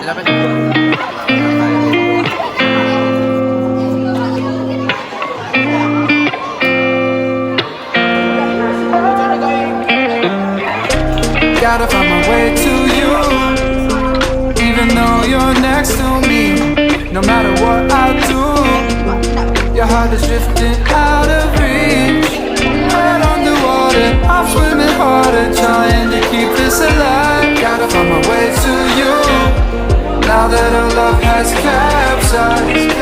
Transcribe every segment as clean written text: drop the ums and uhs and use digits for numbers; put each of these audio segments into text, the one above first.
Gotta find my way to you, even though you're next to me. No matter what I do, your heart is drifting out of reach. Head underwater, I'm swimming harder, trying to keep this alive. Gotta find my way to you, now that our love has capsized.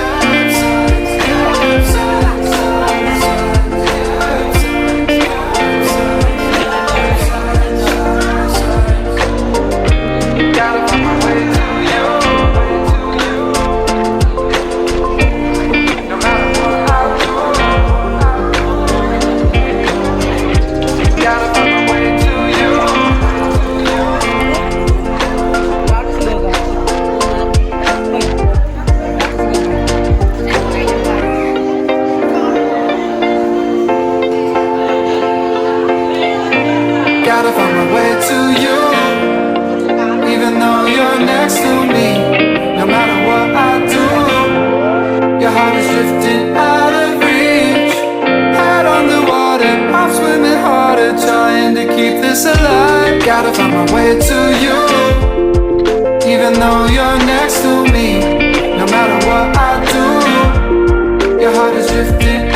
Gotta find my way to you, even though you're next to me. No matter what I do, your heart is drifting out of reach. Head on the water, I'm swimming harder, trying to keep this alive. Gotta find my way to you, even though you're next to me. No matter what I do, your heart is drifting